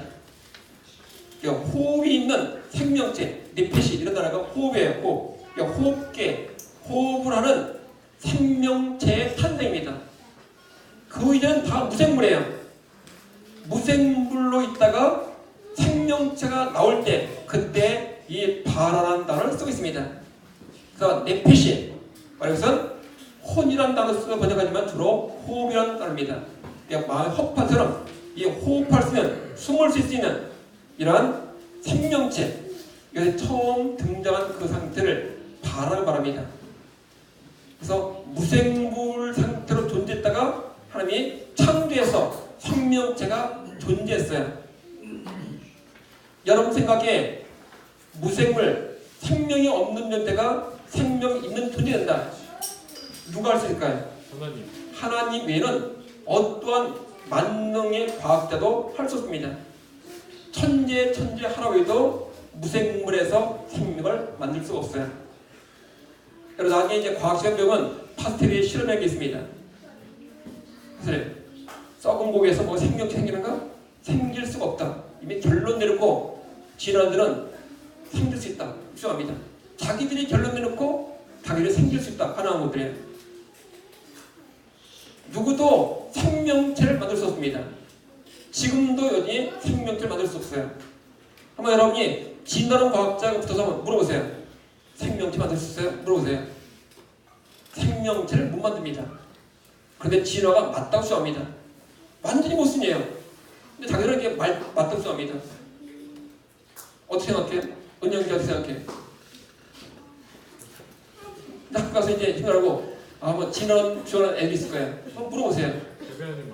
호흡이 있는 생명체, 네페시 이런 단어가 호흡이에요. 호흡. 호흡계, 호흡을 하는 생명체의 탄생입니다. 그 이전은 다 무생물이에요. 무생물로 있다가 생명체가 나올 때 그때 이 바라라는 단어를 쓰고 있습니다. 그래서 네페시 말해서 혼이라는 단어를 쓰고 번역하지만 주로 호흡이라는 단어입니다. 그러니까 마음의 허파처럼 이 호흡할 수 있는 숨을 쉴 수 있는 이러한 생명체 여기서 처음 등장한 그 상태를 바라고 말합니다. 그래서 무생물 상태로 존재했다가 하나님이 창조해서 생명체가 존재했어요. 여러분 생각에 무생물, 생명이 없는 존재가 생명이 있는 존재된다. 누가 할 수 있을까요? 하나님 외에는 어떠한 만능의 과학자도 할 수 없습니다. 천재 하라고 해도 무생물에서 생명을 만들 수가 없어요. 그리고 나중에 이제 과학시간 배우면 파스텔의 실험한 게 있습니다. 그래서 썩은 고기에서 뭐 생명체 생기는가? 생길 수가 없다. 이미 결론 내놓고 진화들은 생길 수 있다. 주장합니다. 자기들이 결론 내놓고 자기들이 생길 수 있다. 가능한 것들이에요. 누구도 생명체를 만들 수 없습니다. 지금도 여전히 생명체를 만들 수 없어요. 한번 여러분이 진화론 과학자가 붙어서 한번 물어보세요. 생명체 만들 수 있어요? 물어보세요. 생명체를 못 만듭니다. 그런데 진화가 맞다고 주장합니다. 완전히 모순이에요. 근데 자기들은 이게 맞다고 주장합니다. 어떻게 생각해? 은영이 어떻게 생각해? 딱 가서 이제 생각하고 뭐 진화론 주장하는 애들이 있을 거예요. 한번 물어보세요.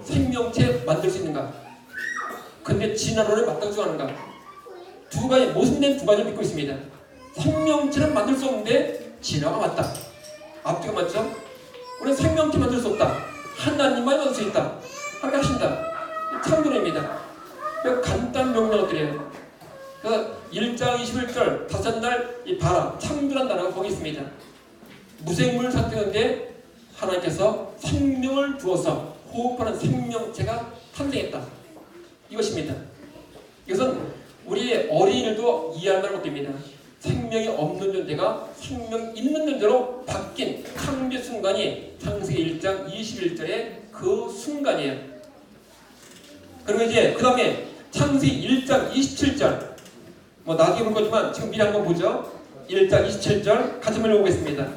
생명체 만들 수 있는가? 근데 진화론에 맞다고 주장하는가? 두 가지, 모순된 두 가지를 믿고 있습니다. 생명체는 만들 수 없는데 진화가 맞다. 앞뒤가 맞죠? 우리는 생명체 만들 수 없다. 하나님만 만들 수 있다. 하나님 하신다. 창조론입니다. 간단한 명령한 것들이에요. 그래서 1장 21절 다섯 날 이 바라 창조란 단어가 거기 있습니다. 무생물 상태인데 하나님께서 생명을 주어서 호흡하는 생명체가 탄생했다. 이것입니다. 이것은 우리의 어린이들도 이해할 만한 것입니다. 생명이 없는 존재가 생명 있는 존재로 바뀐 창조 순간이 창세기 1장 21절의 그 순간이에요. 그리고 이제 그 다음에 창세기 1장 27절 나중에 볼 거지만 지금 미리 한번 보죠. 1장 27절 같이 한번 읽어보겠습니다.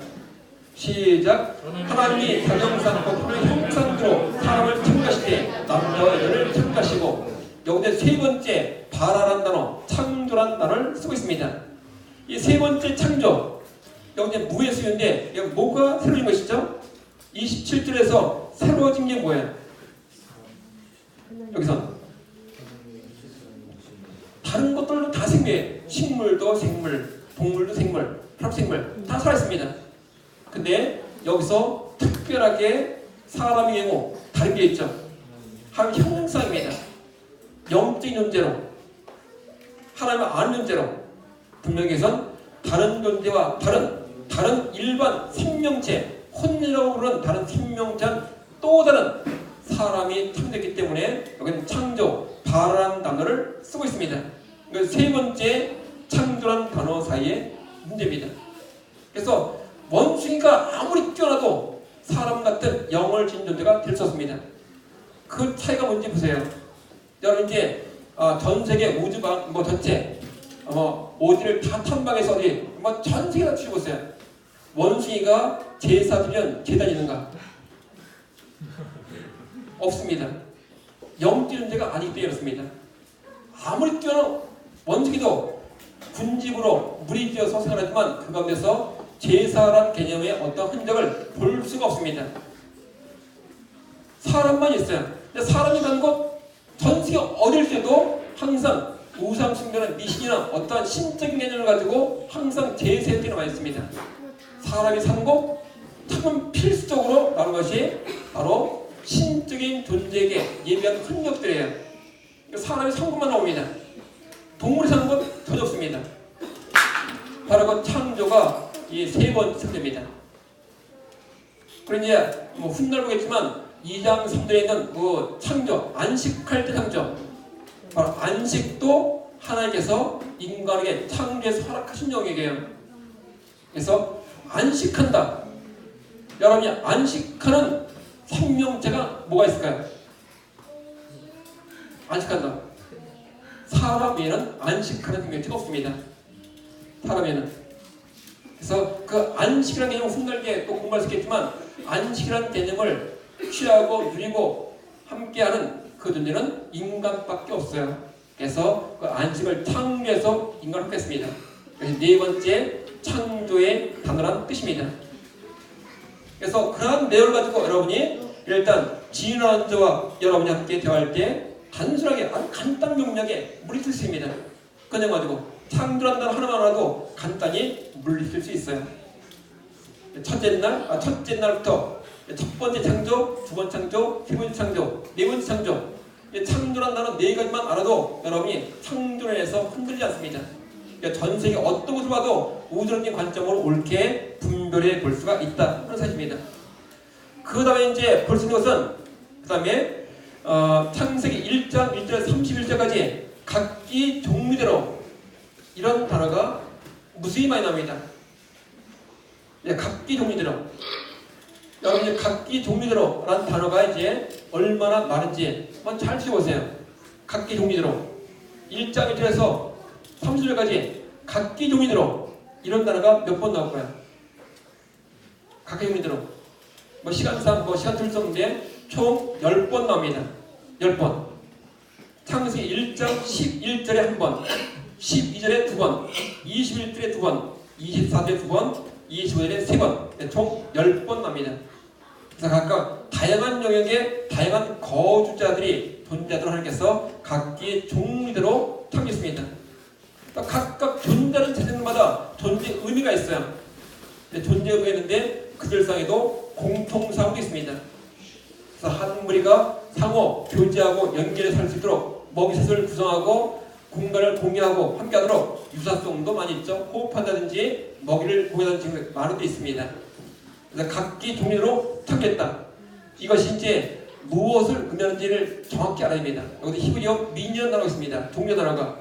시작. 하나님이 자정상과 그의 형상대로 사람을 창조하실 때 남자와 여자를 창조하시고, 여기서 세 번째 바라란 단어, 창조란 단어를 쓰고 있습니다. 이 세 번째 창조, 여기 무에 쓰였는데 여기 뭐가 새로운 것이죠? 27절에서 새로워진 게 뭐예요? 여기서 다른 것들도 다 생명이에요. 식물도 생물, 동물도 생물, 합생물 다 살아있습니다. 근데 여기서 특별하게 사람의 경우 다른 게 있죠. 하나님 형상입니다. 영적인 존재로, 하나님을 아는 존재로, 분명히 해선 다른 존재와 다른 일반 생명체, 혼이라고 부르는 다른 생명체는 또 다른 사람이 창조했기 때문에 여기는 창조, 바라는 단어를 쓰고 있습니다. 그래서 세 번째 창조란 단어 사이의 문제입니다. 그래서 원숭이가 아무리 뛰어나도 사람 같은 영을 지닌 존재가 될 수 없습니다. 그 차이가 뭔지 보세요. 여러분 이제 전 세계 우주방 전체 어디를 다 탐방해서 어디 전 세계 다 추려보세요. 원숭이가 제사 드리는 계단이 있는가? 없습니다. 영적 존재가 아니기 때문에 그렇습니다. 아무리 뛰어난 원숭이도 군집으로 무리지어서 생활하지만 그 가운데서 제사란 개념의 어떤 흔적을 볼 수가 없습니다. 사람만 있어요. 근데 사람이 간 곳, 전 세계 어딜 때도 항상 우상 숭배나 미신이나 어떠한 신적인 개념을 가지고 항상 제사에 뛰어나 있습니다. 사람이 산 곳, 참 필수적으로 나오는 것이 바로 신적인 존재에게 예비한 흔적들이에요. 사람이 산 곳만 나옵니다. 동물이 산 곳 전혀 없습니다. 바로 그 창조가 이 세 번째 창조입니다. 그리고 이제 훗날 보겠지만 2장 3절에 있는 그 창조, 안식할 때 창조, 바로 안식도 하나님께서 인간에게 창조해서 허락하신 영역이에요. 그래서 안식한다. 여러분이 안식하는 생명체가 뭐가 있을까요? 안식한다. 사람에는 안식하는 생명체가 없습니다. 사람에는. 그래서 그 안식이라는 개념을 훗날에 또 공부할 수 있겠지만, 안식이라는 개념을 취하고 누리고 함께하는 그 존재는 인간밖에 없어요. 그래서 그 안식을 창조해서 인간을 했습니다. 그래서 네 번째 창조의 단어란 뜻입니다. 그래서 그러한 내용을 가지고 여러분이 일단 진화한 자와 여러분이 함께 대화할 때 단순하게 아주 간단 명료하게 물리칠 수 있습니다. 그 내용 가지고 창조란 단어 하나만 알아도 간단히 물리칠 수 있어요. 첫째 날부터 첫 번째 창조, 두 번째 창조, 세 번째 창조, 네 번째 창조. 창조란 단어 네 가지만 알아도 여러분이 창조에 해서 흔들리지 않습니다. 전 세계 어떤 곳을 봐도 우주론적인 관점으로 옳게 분별해 볼 수가 있다 하는 사실입니다. 그 다음에 이제 볼 수 있는 것은 그 다음에 창세기 1장 1절에서 31절까지 각기 종류대로 이런 단어가 무수히 많이 나옵니다. 각기 종류대로. 여러분 이제 각기 종류대로 라는 단어가 이제 얼마나 많은지 한번 잘 지워보세요. 각기 종류대로. 1장 1절에서 30절까지 각기 종류대로 이런 단어가 몇 번 나올까요? 각기 종류대로. 시간상 시간 틀렸는데 총 10번 나옵니다. 10번. 창세기 1장 11절에 한 번, 12절에 두 번, 21절에 두 번, 24절에 두 번, 25절에 세 번, 총 10번 나옵니다. 그래서 각각 다양한 영역의 다양한 거주자들이 존재하도록 하나님께서 각기 종류대로 창조했습니다. 각각 존재하는 세상마다 존재 의미가 있어요. 존재 의미가 있는데 그들 사이에도 공통사항도 있습니다. 그래서 한 무리가 상호 교제하고 연결해 살 수 있도록 먹이사슬을 구성하고 공간을 공유하고 함께하도록 유사성도 많이 있죠. 호흡한다든지 먹이를 공유하는 많은 데 있습니다. 그래서 각기 종류로 창조했다. 이것이 이제 무엇을 의미하는지를 정확히 알아야 됩니다. 여기서 히브리어 미니언 단어가 있습니다. 종류 단어가.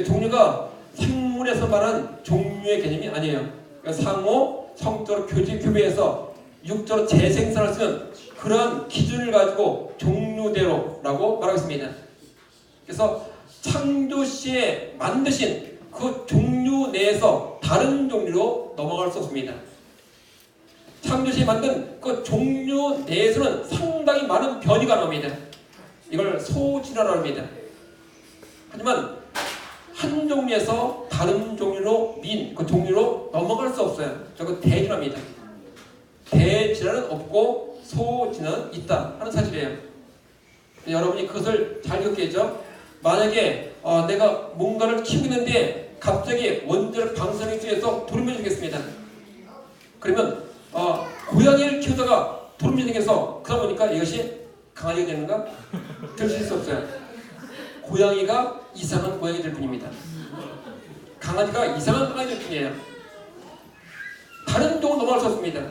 종류가 생물에서 말하는 종류의 개념이 아니에요. 그러니까 상호, 성적으로 교배해서 육적으로 재생산할 수 있는 그러한 기준을 가지고 종류대로라고 말하고 있습니다. 그래서 창조시에 만드신 그 종류 내에서 다른 종류로 넘어갈 수 없습니다. 창조시 만든 그 종류 내에서는 상당히 많은 변이가 나옵니다. 이걸 소진화라고 합니다. 하지만 한 종류에서 다른 종류로 그 종류로 넘어갈 수 없어요. 저거 대진화입니다. 대진화는 없고 소진화는 있다 하는 사실이에요. 여러분이 그것을 잘 기억해야죠. 만약에 내가 뭔가를 키우고 있는데 갑자기 원자력 방사능 중에서 돌연변이 생겼습니다. 그러면 고양이를 키우다가 돌연변이 생겨서 그러다 보니까 이것이 강아지가 되는가? 될 수 없어요. 고양이가 이상한 고양이 될 뿐입니다. 강아지가 이상한 강아지 될 뿐이에요. 다른 종으로 넘어갈 수 없습니다.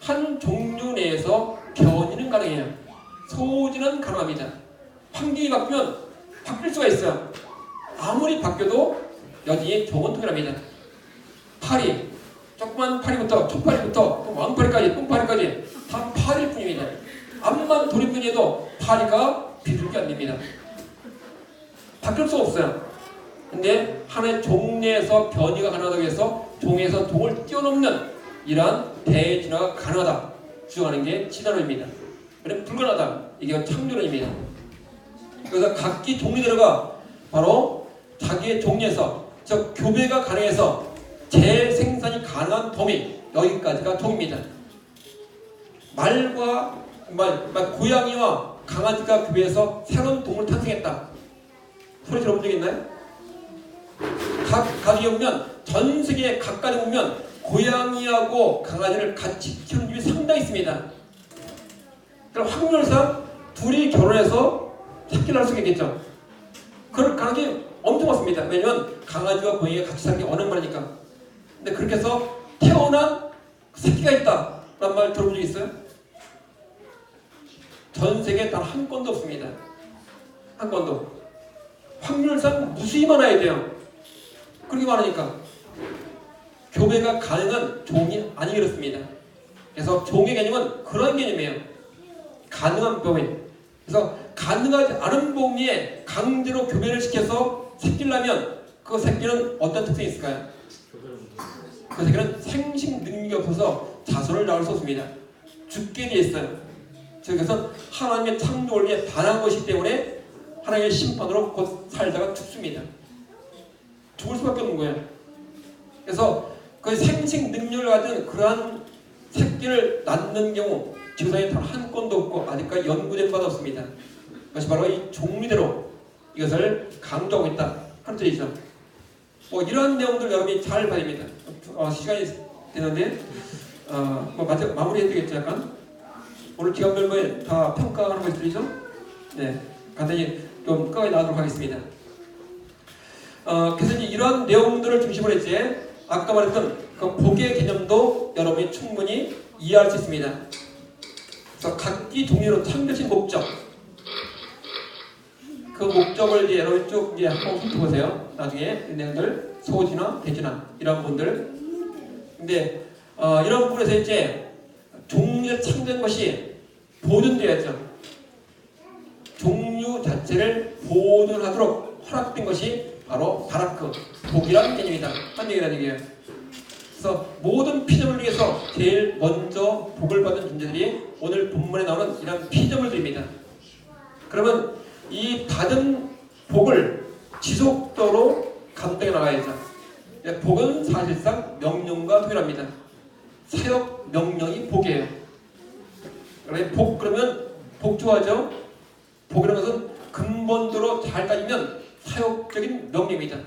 한 종류 내에서 변이는 가능해요. 소진은 가능합니다. 환경이 바뀌면 바뀔 수가 있어요. 아무리 바뀌어도 여전히 종은 동일합니다. 파리, 조그만 파리부터 초파리부터 왕파리까지 똥파리까지 다 파리일 뿐입니다. 암만 돌연변이해도 파리가 비둘기 안 됩니다. 바뀔 수 없어요. 근데 하나의 종 내에서 변이가 가능하다고 해서 종에서 종을 뛰어넘는 이러한 대진화가 가능하다 주장하는 게 진화론입니다. 그럼 불가능하다. 이게 창조론입니다. 그래서 각기 종류대로가 바로 자기의 종류에서 즉 교배가 가능해서 재생산이 가능한 범위 여기까지가 종입니다. 고양이와 강아지가 교배해서 새로운 동물을 탄생했다. 소리 들어본 적 있나요? 가족에 보면 전 세계 각가에 보면 고양이하고 강아지를 같이 키우는 집이 상당히 있습니다. 그럼 확률상 둘이 결혼해서 새끼를 할 수 있겠죠. 그럴 가능성이 엄청 많습니다. 왜냐면 강아지와 고양이가 같이 사는 게 워낙 많으니까. 근데 그렇게 해서 태어난 새끼가 있다 라는 말 들어본 적 있어요? 전 세계에 단 한 건도 없습니다. 한 건도. 확률상 무수히 많아야 돼요. 그렇게 많으니까 교배가 가능한 종이 아니 그렇습니다. 그래서 종의 개념은 그런 개념이에요. 가능한 범위. 그래서 가능하지 않은 범위에 강제로 교배를 시켜서 새끼를 낳으면 그 새끼는 어떤 특성이 있을까요? 그 새끼는 생식 능력이 없어서 자손을 낳을 수 없습니다. 죽게 돼 있어요. 그래서 하나님의 창조 원리에 반한 것이기 때문에 하나님의 심판으로 곧 살다가 죽습니다. 죽을 수밖에 없는 거예요. 그래서 그 생식 능력을 가진 그러한 새끼를 낳는 경우 지구상에 단 한 건도 없고 아직까지 연구된 바도 없습니다. 그것이 바로 이 종류대로 이것을 강조하고 있다 하는 뜻이죠. 이러한 내용들 여러분이 잘 봐야 됩니다. 시간이 되는데 마무리해야 되겠죠. 약간 오늘 기간별로에 다 평가하는 것들이죠. 네, 간단히 좀 끝까지 나가도록 하겠습니다. 그래서 이러한 내용들을 중심으로 이제 아까 말했던 그 복의 개념도 여러분이 충분히 이해할 수 있습니다. 그래서 각기 종류로 창조신 목적, 그 목적을 이제 여러분 쭉 이제 한번 훑어보세요. 나중에 이 내용들 소진화, 대진화 이런 부분들. 근데 이런 부분에서 이제 종류에 창조된 것이 보존돼야죠. 종류 자체를 보존하도록 허락된 것이 바로 바라크, 복이라는 개념이다. 한 얘기라는 얘기예요. 그래서 모든 피조물을 위해서 제일 먼저 복을 받은 존재들이 오늘 본문에 나오는 이런 피조물들입니다. 그러면 이 받은 복을 지속적으로 감당해 나가야죠. 복은 사실상 명령과 동일합니다. 사역 명령이 복이에요. 그러면 복 좋아하죠? 복이라는 것은 근본적으로 잘 따지면 사역적인 명령입니다.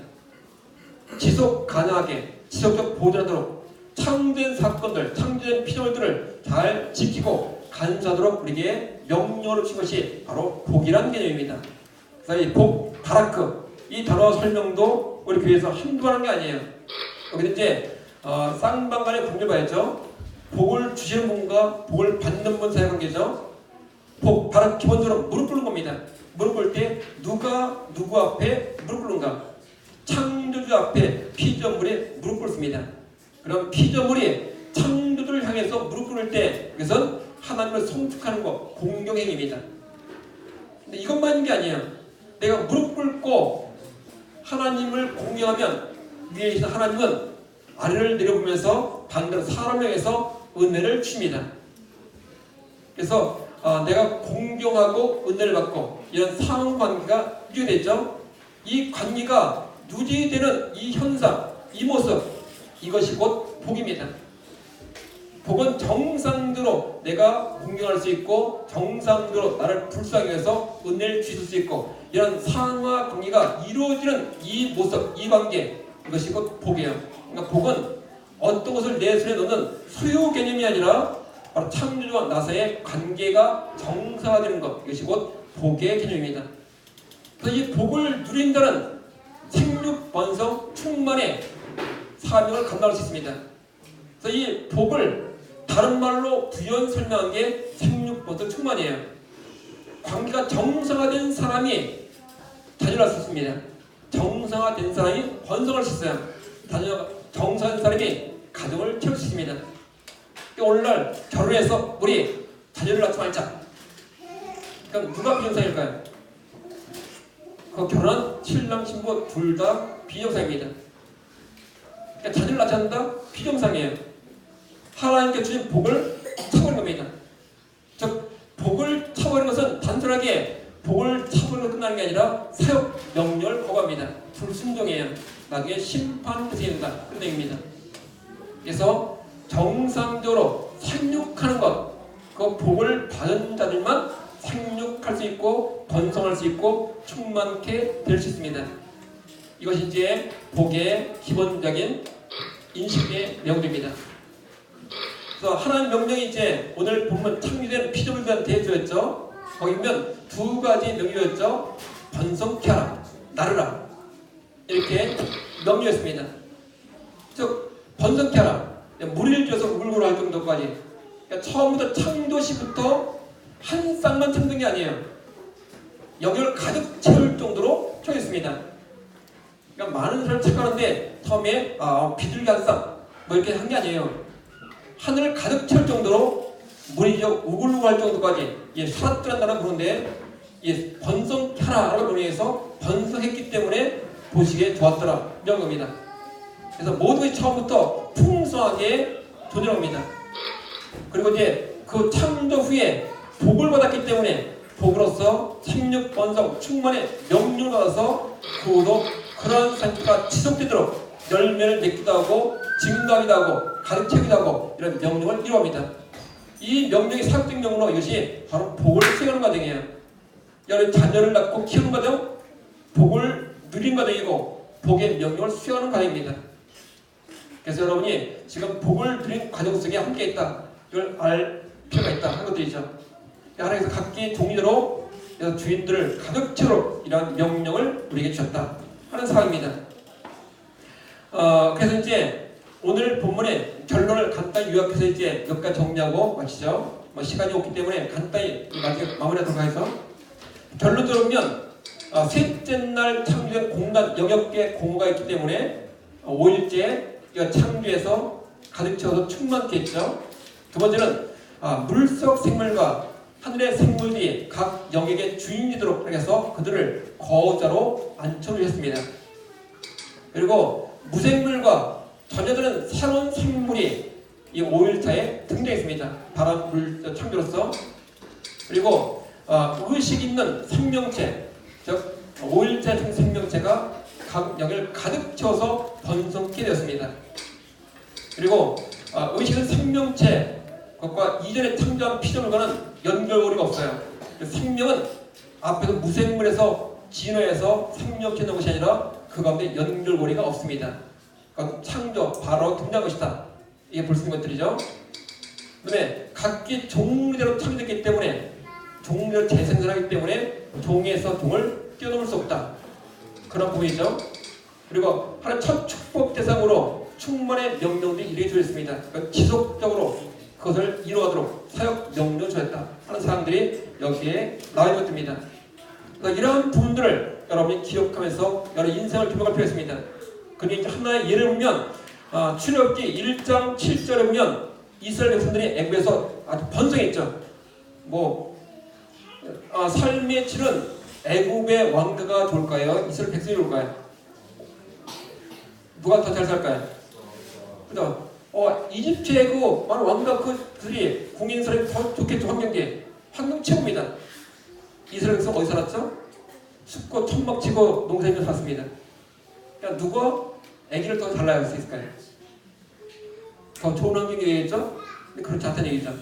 지속 가능하게 지속적 보존하도록 창조된 사건들, 창조된 피조물들을 잘 지키고 간수하도록 우리에게 명령을 주신 것이 바로 복이라는 개념입니다. 그래서 이 복, 바라크 이 단어 설명도 우리 교회에서 한두 번 한 게 아니에요. 여기 이제 쌍방간의 관계를 봐야죠. 복을 주시는 분과 복을 받는 분 사이 관계죠. 복, 바로 기본적으로 무릎 꿇는 겁니다. 무릎 꿇을 때 누가 누구 앞에 무릎 꿇는가? 창조주 앞에 피조물이 무릎 꿇습니다. 그럼 피조물이 창조주를 향해서 무릎 꿇을 때 그것은 하나님을 성축하는 것, 공경행위입니다. 근데 이것만 있는 게 아니에요. 내가 무릎 꿇고 하나님을 공경하면 위에 계신 하나님은 아래를 내려보면서 반대로 사람을 향해서 은혜를 줍니다. 그래서 내가 공경하고 은혜를 받고 이런 상관계가 유지되죠. 이 관계가 유지되는 이 현상, 이 모습, 이것이 곧 복입니다. 복은 정상대로 내가 공경할 수 있고 정상대로 나를 불쌍히 해서 은혜를 주실 수 있고 이런 상하 관계가 이루어지는 이 모습, 이 관계, 이것이 곧 복이에요. 그러니까 복은 어떤 것을 내 손에 넣는 소유 개념이 아니라 바로 창조주와 나 사이의 관계가 정상화되는 것, 이것이 곧 복의 개념입니다. 그래서 이 복을 누린다는 생육, 번성, 충만의 사명을 감당할 수 있습니다. 그래서 이 복을 다른 말로 부연 설명한 게 생육, 번성, 충만이에요. 관계가 정상화된 사람이 자녀를 낳을 수 있습니다. 정상화된 사람이 번성할 수 있어요. 정상화된 사람이 가정을 채울 수 있습니다. 오늘날 결혼해서 우리 자녀를 낳지 말자. 그럼 누가 비정상일까요? 그 결혼한 신랑 신부 둘 다 비정상입니다. 그러니까 자녀를 낳지 않는다? 비정상이에요. 하나님께 주신 복을 차버린 겁니다. 즉 복을 차버린 것은 단순하게 복을 차버리고 끝나는 게 아니라 사역 명령을 거부합니다. 불순종이에요. 나중에 심판이 된다. 그런 얘기입니다. 그래서 정상적으로 생육하는 것, 그 복을 받은 자들만 생육할 수 있고 번성할 수 있고 충만케 될 수 있습니다. 이것이 이제 복의 기본적인 인식의 명제입니다. 그래서 하나님 명령이 이제 오늘 본문 창조된 피조물들한테 주었죠. 거기 보면 두 가지 명령이었죠. 번성케 하라, 나르라, 이렇게 명령했습니다. 즉 번성케 하라, 무리를 지어서 울고를 할 정도까지. 그러니까 처음부터 창조시부터 한 쌍만 창조한 게 아니에요. 영역을 가득 채울 정도로 청했습니다. 그러니까 많은 사람을 착각하는데 처음에 비둘기 한 쌍 뭐 이렇게 한 게 아니에요. 하늘을 가득 채울 정도로 물이 우글우글 할 정도까지 사라뜨란다는 부르는데 번성하라라고 명령해서 번성했기 때문에 보시기에 좋았더라 이런 겁니다. 그래서 모든 것이 처음부터 풍성하게 존재합니다. 그리고 이제 그 창조 후에 복을 받았기 때문에 복으로서 생육, 번성, 충만의 명령을 받아서 그 후도 그러한 상태가 지속되도록 열매를 맺기도 하고 증가하기도 하고 가득 채우기도 하고 이런 명령을 이루어합니다. 이 명령의 사역적 명령으로 이것이 바로 복을 수행하는 과정이에요. 여러분 자녀를 낳고 키우는 과정, 복을 누린 과정이고 복의 명령을 수행하는 과정입니다. 그래서 여러분이 지금 복을 누린 과정 속에 함께 있다. 이걸 알 필요가 있다 하는 것들이죠. 하나님께서 각기 종류대로 주인들을 가득 채우도록 이러한 명령을 우리에게 주셨다 하는 사항입니다. 그래서 이제 오늘 본문의 결론을 간단히 요약해서 이제 몇 가지 정리하고 마치죠. 시간이 없기 때문에 간단히 마무리하도록 해서 결론적으로 보면 셋째 날 창조된 공간 영역계 공허가 있기 때문에 5일째 창조해서 가득 채워서 충만케 했죠. 두 번째는 물속 생물과 하늘의 생물들이 각 영역의 주인이도록 해서 그들을 거자로 앉혀주셨습니다. 그리고 무생물과 전혀들은 새로운 생물이 이 5일차에 등장했습니다. 바람, 물, 창조로서. 그리고 의식 있는 생명체, 즉 5일차 생명체가 각 영역을 가득 채워서 번성케 되었습니다. 그리고 의식 있는 생명체 것과 이전에 창조한 피조물과는 연결고리가 없어요. 생명은 앞에서 무생물에서 진화해서 생명체 된 것이 아니라 그 가운데 연결고리가 없습니다. 그러니까 창조, 바로 등장한 것이다. 이게 볼 수 있는 것들이죠. 그다음에 각기 종류대로 창조됐기 때문에 종류대로 재생산하기 때문에 종에서 종을 뛰어넘을 수 없다. 그런 부분이죠. 그리고 하나님 첫 축복 대상으로 충만의 명령들이 이루어져 있습니다. 그러니까 지속적으로 그것을 이루어가도록 사역 명령을 주었다 하는 사항들이 여기에 나와 있는 것입니다. 그러니까 이러한 부분들을 여러분이 기억하면서 여러분 인생을 기록할 필요가 있습니다. 그게 이제 하나의 예를 보면 출애굽기 1장 7절에 보면 이스라엘 백성들이 애굽에서 아주 번성했죠. 삶의 질은 애굽의 왕가가 좋을까요? 이스라엘 백성이 좋을까요? 누가 더 잘 살까요? 그죠? 이집트의 그 많은 왕과 그들이 공인사람이 더 좋겠죠. 환경 최고입니다. 이스라엘에서 어디 살았죠? 숲고 천막 치고 농사짓며 살았습니다. 그러니까 누가 아기를 더 잘 낳을 수 있을까요? 더 좋은 환경이 되겠죠? 근데 그렇지 않다는 얘기죠.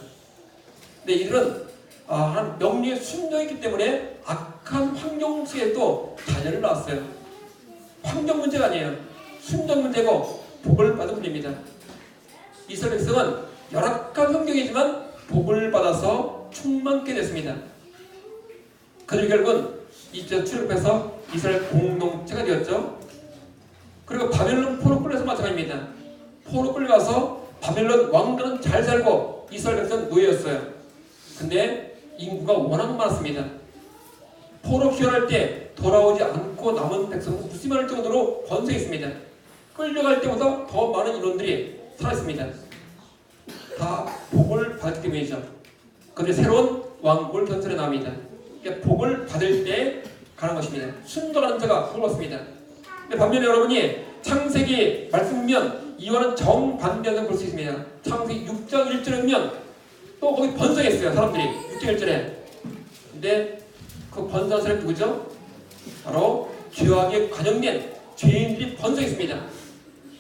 근데 이들은 한 명리의 순종이기 때문에 악한 환경 속에도 자녀를 낳았어요. 환경 문제가 아니에요. 순종 문제고 복을 받은 분입니다. 이스라엘 백성은 열악한 환경이지만 복을 받아서 충만케 됐습니다. 그들이 결국은 이제 출애굽해서 이스라엘 공동체가 되었죠. 그리고 바벨론 포로 끌려서 마찬가지입니다. 포로 끌려가서 바벨론 왕들은 잘 살고 이스라엘 백성은 노예였어요. 근데 인구가 워낙 많았습니다. 포로 귀환할 때 돌아오지 않고 남은 백성은 무심할 정도로 번성했습니다. 끌려갈 때보다 더 많은 인원들이 살아있습니다. 다 복을 받았기 때문이죠. 그런데 새로운 왕국을 건설해 나옵니다. 그러니까 복을 받을 때 가는 것입니다. 순종하는 자가 복을 받습니다. 근데 반면에 여러분이 창세기 말씀이면 이와는 정반대로 볼 수 있습니다. 창세기 6장 1절에 보면 또 거기 번성했어요. 사람들이 6장 1절에. 근데 그 번성한 사람이 누구죠? 바로 죄악에 관영된 죄인들이 번성했습니다.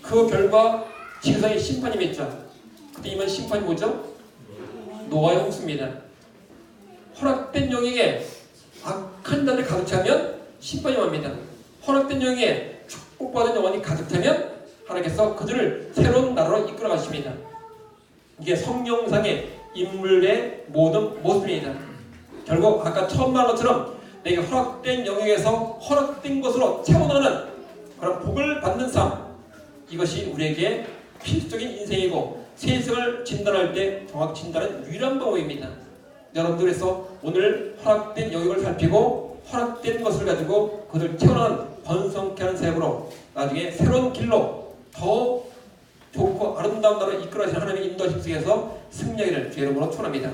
그 결과 지구상에 심판이 맺죠. 그때 임한 심판이 뭐죠? 노아의 홍수입니다. 허락된 영역에 악한 자를 가득 차면 심판이 옵니다. 허락된 영역에 축복받은 영혼이 가득 차면 하나님께서 그들을 새로운 나라로 이끌어 가십니다. 이게 성경상의 인물의 모든 모습입니다. 결국 아까 처음 말한 것처럼 내게 허락된 영역에서 허락된 것으로 채워나가는 그런 복을 받는 삶, 이것이 우리에게 필수적인 인생이고 세상을 진단할 때 정확히 진단하는 유일한 방법입니다. 여러분들에서 오늘 허락된 영역을 살피고 허락된 것을 가지고 그들 채워나가는 번성케 하는 삶으로 나중에 새로운 길로 더 좋고 아름다운 나라를 이끌어가시는 하나님의 인도하심 속에서 승리하기를 주의 이름으로 축원합니다.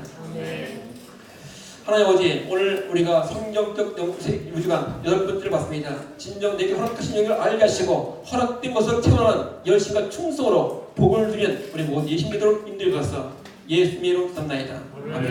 하나님 아버지, 오늘 우리가 성경적 우주관 8번째를 봤습니다. 진정 내게 허락하신 영역을 알게 하시고 허락된 것을 채워나가는 열심과 충성으로 복을 누리는 우리 모든 예신믿도록 인도해 주소서. 예수님의 이름으로 기도합나이다. 아멘.